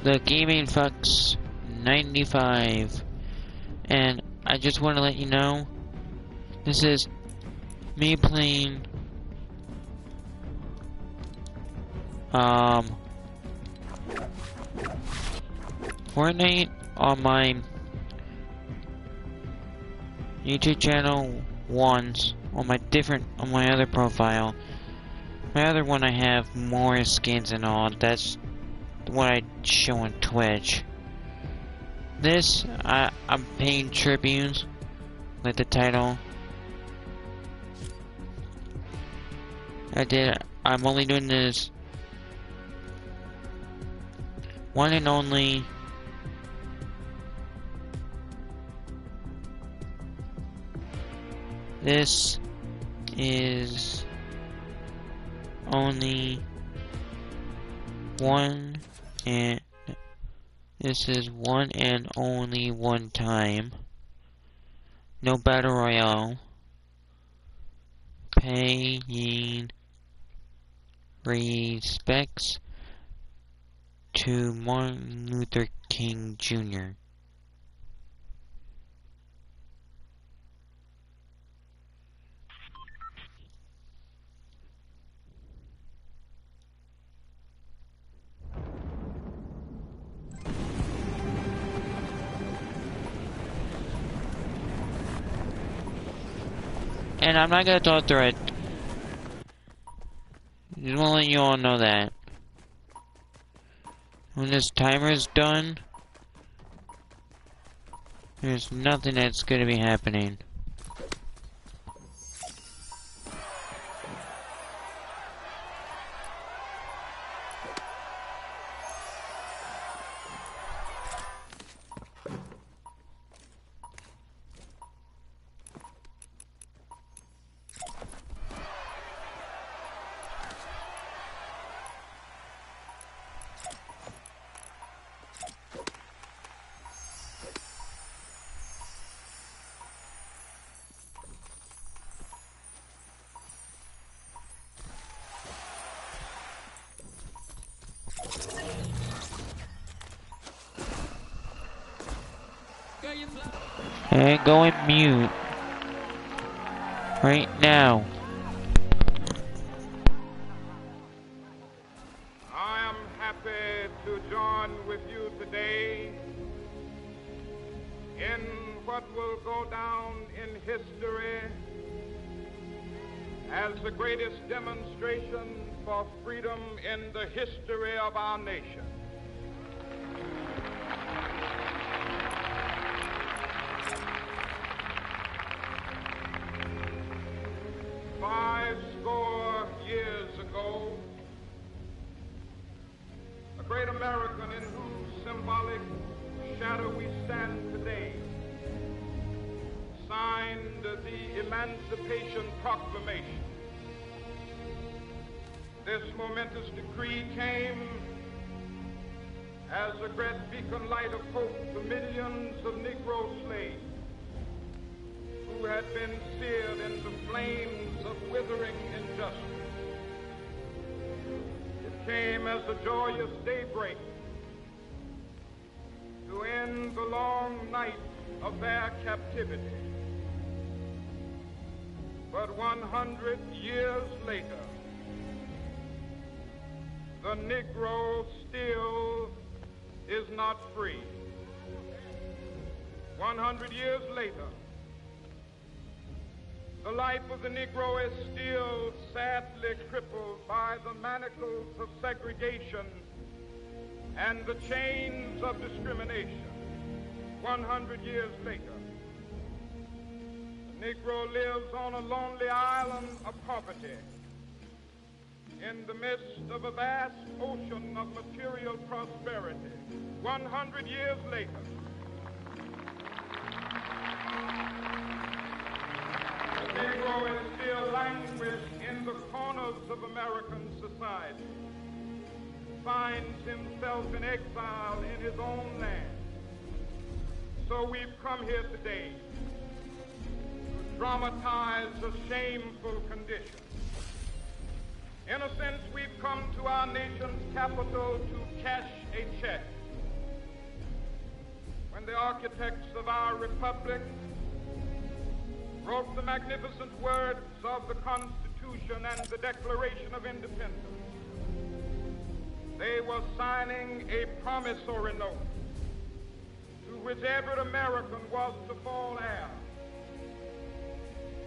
the Gaming Fox 95, and I just want to let you know, this is me playing Fortnite on my YouTube channel once, on my other profile. My other one I have more skins and all, that's what I show on Twitch. This, I'm paying tribunes, like the title. I'm only doing this one and only this is only one and this is one and only one time. No battle royale. Paying respects to Martin Luther King Jr. And I'm not gonna talk through it. Just wanna let you all know that. When this timer is done, there's nothing that's gonna be happening. And go and mute right now. I am happy to join with you today in what will go down in history as the greatest demonstration for freedom in the history of our nation. Years ago, a great American in whose symbolic shadow we stand today signed the Emancipation Proclamation. This momentous decree came as a great beacon light of hope to millions of Negro slaves who had been seared in the flames of withering injustice. It came as a joyous daybreak to end the long night of their captivity. But 100 years later, the Negro still is not free. 100 years later, the life of the Negro is still sadly crippled by the manacles of segregation and the chains of discrimination. 100 years later, the Negro lives on a lonely island of poverty in the midst of a vast ocean of material prosperity. 100 years later, the Negro is still languished in the corners of American society, finds himself in exile in his own land. So we've come here today to dramatize a shameful condition. In a sense, we've come to our nation's capital to cash a check architects of our republic wrote the magnificent words of the Constitution and the Declaration of Independence, they were signing a promissory note to which every American was to fall heir.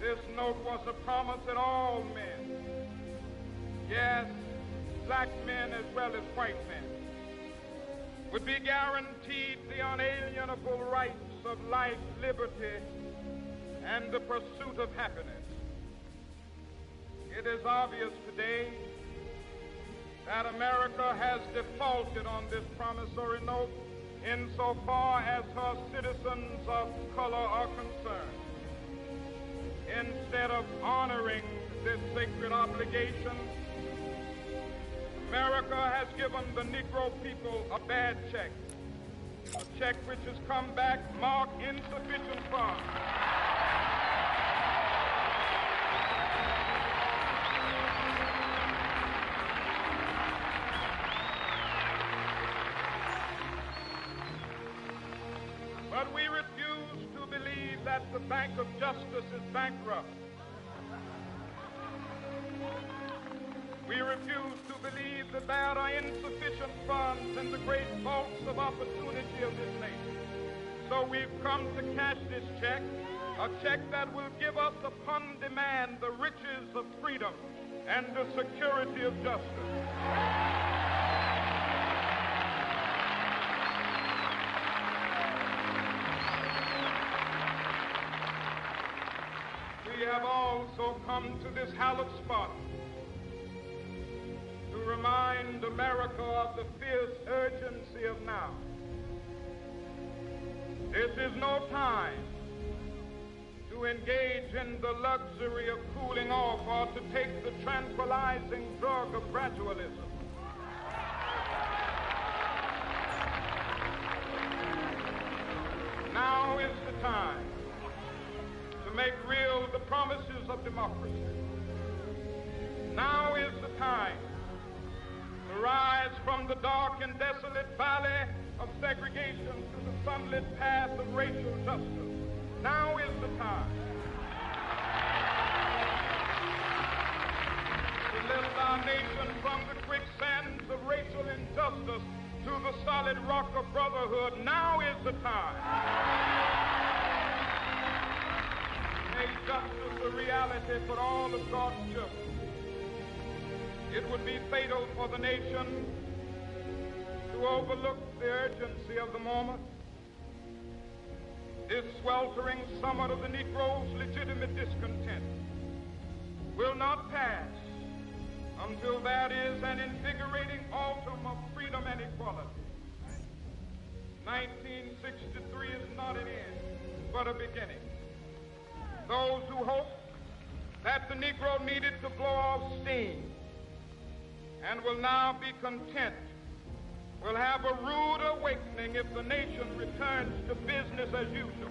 This note was a promise that all men, yes, black men as well as white men, would be guaranteed the unalienable rights of life, liberty, and the pursuit of happiness. It is obvious today that America has defaulted on this promissory note insofar as her citizens of color are concerned. Instead of honoring this sacred obligation, America has given the Negro people a bad check, a check which has come back marked insufficient funds. But we refuse to believe that the Bank of Justice is bankrupt. We refuse to believe that there are insufficient funds in the great vaults of opportunity of this nation. So we've come to cash this check, a check that will give us upon demand the riches of freedom and the security of justice. We have also come to this hallowed spot to remind America of the fierce urgency of now. This is no time to engage in the luxury of cooling off or to take the tranquilizing drug of gradualism. Now is the time to make real the promises of democracy. Now is the time to rise from the dark and desolate valley of segregation to the sunlit path of racial justice. Now is the time to lift our nation from the quicksands of racial injustice to the solid rock of brotherhood. Now is the time to make justice a reality for all of God's children. It would be fatal for the nation to overlook the urgency of the moment. This sweltering summit of the Negro's legitimate discontent will not pass until there is an invigorating autumn of freedom and equality. 1963 is not an end, but a beginning. Those who hoped that the Negro needed to blow off steam and will now be content will have a rude awakening if the nation returns to business as usual.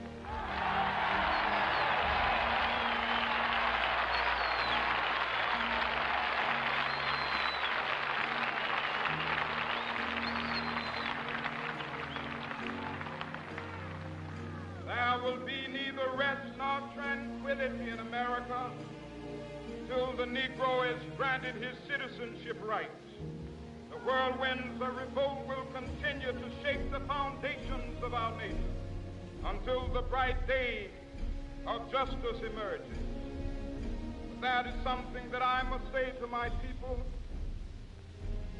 There will be neither rest nor tranquility in America till the Negro is granted his citizenship rights. The whirlwinds of revolt will continue to shake the foundations of our nation until the bright day of justice emerges. But that is something that I must say to my people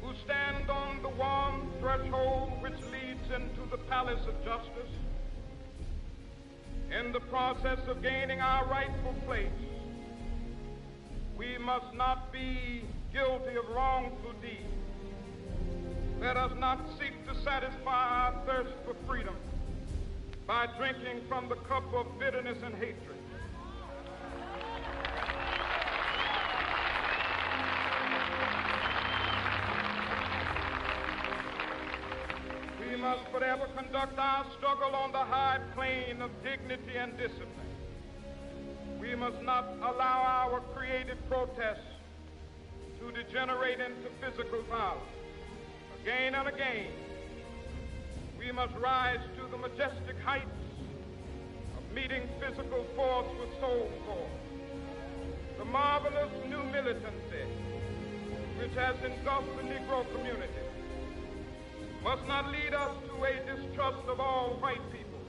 who stand on the warm threshold which leads into the palace of justice. In the process of gaining our rightful place, we must not be guilty of wrongful deeds. Let us not seek to satisfy our thirst for freedom by drinking from the cup of bitterness and hatred. We must forever conduct our struggle on the high plane of dignity and discipline. We must not allow our creative protests to degenerate into physical violence. Again and again, We must rise to the majestic heights of meeting physical force with soul force. The marvelous new militancy which has engulfed the Negro community must not lead us to a distrust of all white people.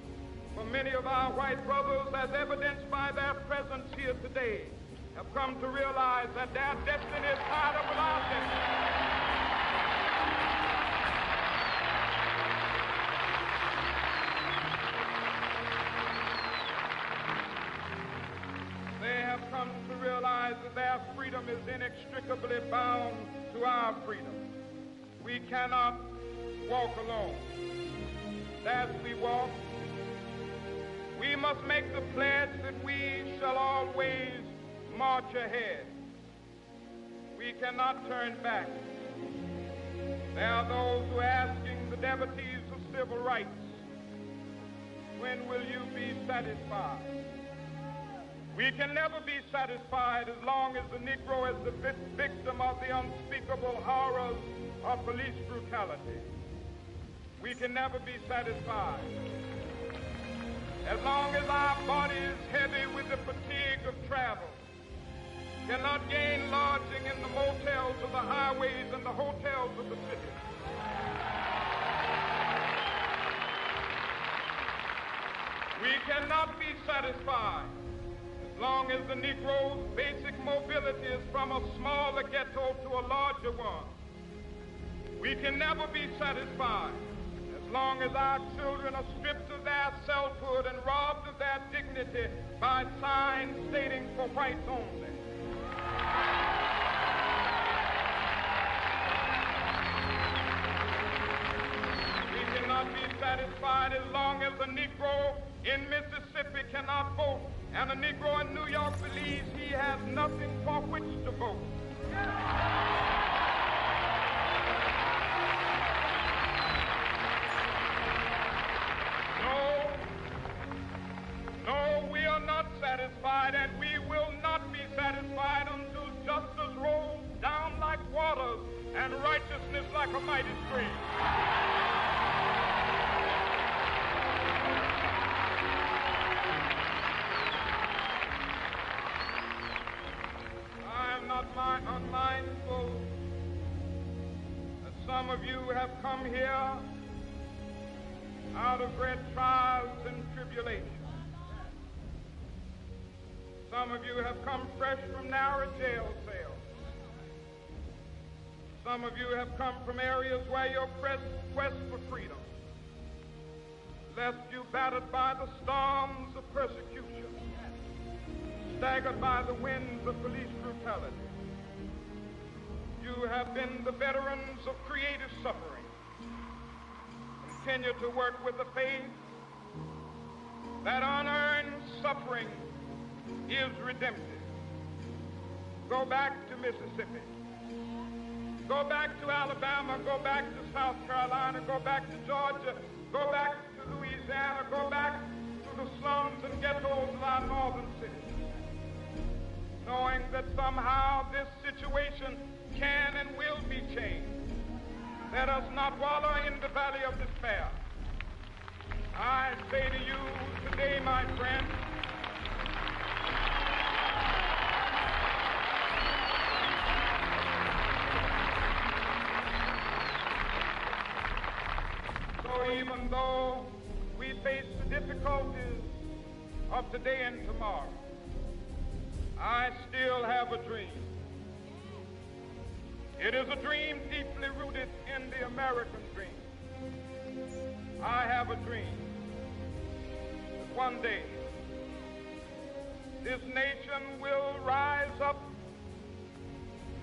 For many of our white brothers, as evidenced by their presence here today, have come to realize that their destiny is tied up with our destiny. They have come to realize that their freedom is inextricably bound to our freedom. We cannot walk alone. As we walk, we must make the pledge that we shall always march ahead. We cannot turn back. There are those who are asking the devotees of civil rights, when will you be satisfied? We can never be satisfied as long as the Negro is the victim of the unspeakable horrors of police brutality. We can never be satisfied as long as our body is heavy with the fatigue of travel, cannot gain lodging in the motels of the highways and the hotels of the city. We cannot be satisfied as long as the Negro's basic mobility is from a smaller ghetto to a larger one. We can never be satisfied as long as our children are stripped of their selfhood and robbed of their dignity by signs stating for whites only. We cannot be satisfied as long as a Negro in Mississippi cannot vote and a Negro in New York believes he has nothing for which to vote. No, we are not satisfied, and we will not be satisfied until justice rolls down like waters and righteousness like a mighty stream. I am not unmindful that some of you have come here out of great trials and tribulations. Some of you have come fresh from narrow jail cells. Some of you have come from areas where your quest for freedom left you battered by the storms of persecution, staggered by the winds of police brutality. You have been the veterans of creative suffering. Continue to work with the faith that unearned suffering is redemptive. Go back to Mississippi. Go back to Alabama. Go back to South Carolina. Go back to Georgia. Go back to Louisiana. Go back to the slums and ghettos of our northern cities, knowing that somehow this situation can and will be changed. Let us not wallow in the valley of despair. I say to you today, my friend, so even though we face the difficulties of today and tomorrow, I still have a dream. It is a dream deeply rooted in the American dream. I have a dream that one day this nation will rise up,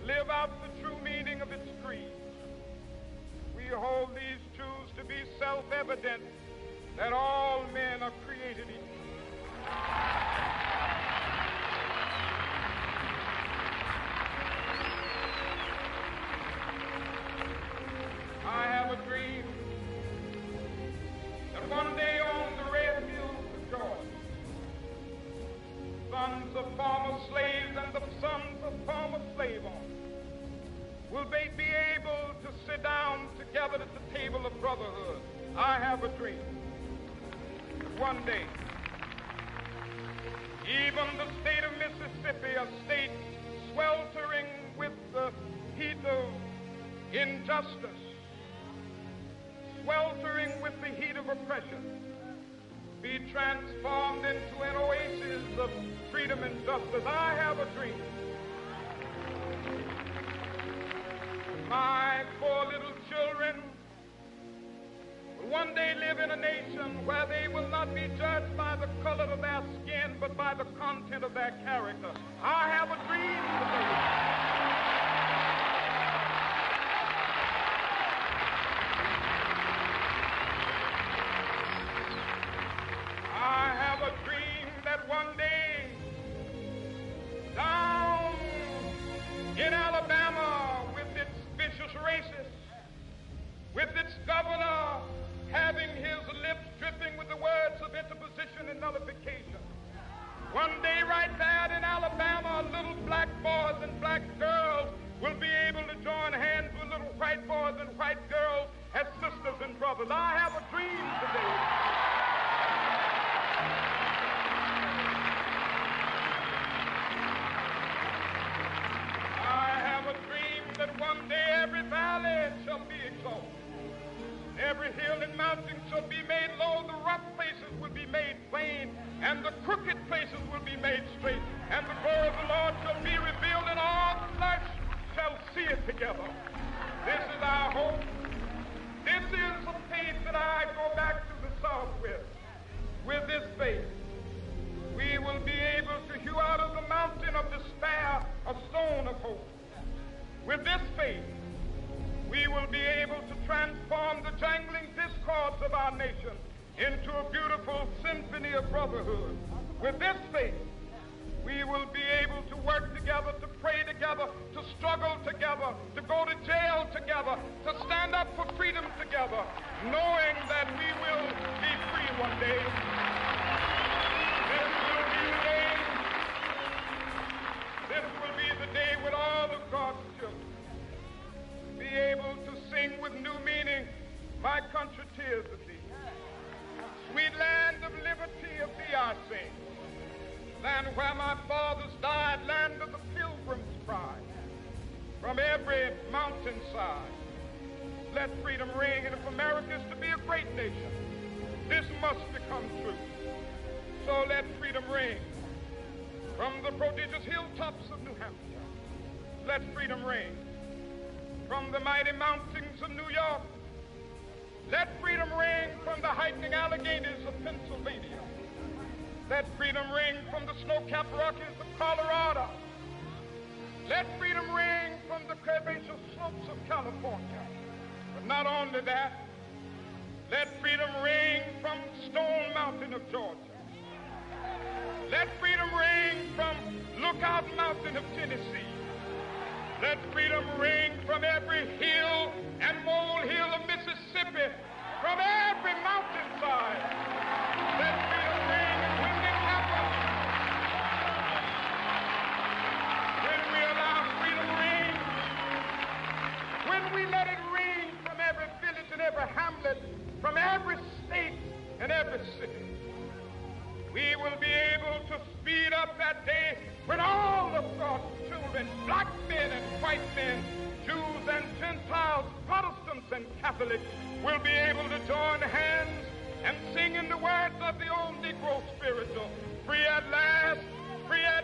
live out the true meaning of its creed. We hold these truths to be self-evident, that all men are created equal. I have a dream that one day on the red hills of Georgia, sons of former slaves and the sons of former slave owners will be able to sit down together at the table of brotherhood I have a dream. One day, even the state of Mississippi, a state sweltering with the heat of injustice, sweltering with the heat of oppression, be transformed into an oasis of freedom and justice. I have a dream. My poor little children will one day live in a nation where they will not be judged by the color of their skin, but by the content of their character. I have a dream today. I have a dream that one day, down in Alabama, with its vicious racists, with its governor having his lips dripping with the words of interposition and nullification, one day right there in Alabama, little black boys and black girls will be able to join hands with little white boys and white girls as sisters and brothers. I have a dream today. That one day every valley shall be exalted, every hill and mountain shall be made low, the rough places will be made plain, and the crooked places will be made straight, and the glory of the Lord shall be revealed, and all flesh shall see it together. This is our hope. This is the faith that I go back to the South with. With this faith, we will be able to hew out of the mountain of despair a stone of hope. With this faith, we will be able to transform the jangling discords of our nation into a beautiful symphony of brotherhood. With this faith, we will be able to work together, to pray together, to struggle together, to go to jail together, to stand up for freedom together, knowing that we will be free one day. This will be the day. This will be the day when all of God's children be able to sing with new meaning, my country, tears of thee. Sweet land of liberty of thee I sing. Land where my fathers died, land of the pilgrim's pride. From every mountainside, let freedom ring. And if America is to be a great nation, this must become true. So let freedom ring. From the prodigious hilltops of New Hampshire, let freedom ring. From the mighty mountains of New York, let freedom ring. From the heightening Alleghenies of Pennsylvania, let freedom ring. From the snow-capped Rockies of Colorado, let freedom ring. From the curvaceous slopes of California. But not only that, let freedom ring from Stone Mountain of Georgia. Let freedom ring from Lookout Mountain of Tennessee. Let freedom ring from every hill and molehill of Mississippi, from every mountainside. Let freedom ring, and when it happens, when we allow freedom ring, when we let it ring from every village and every hamlet, from every state and every city, we will be able to speed up that day when all of God's children, black men and white men, Jews and Gentiles, Protestants and Catholics, will be able to join hands and sing in the words of the old Negro spiritual, free at last, free at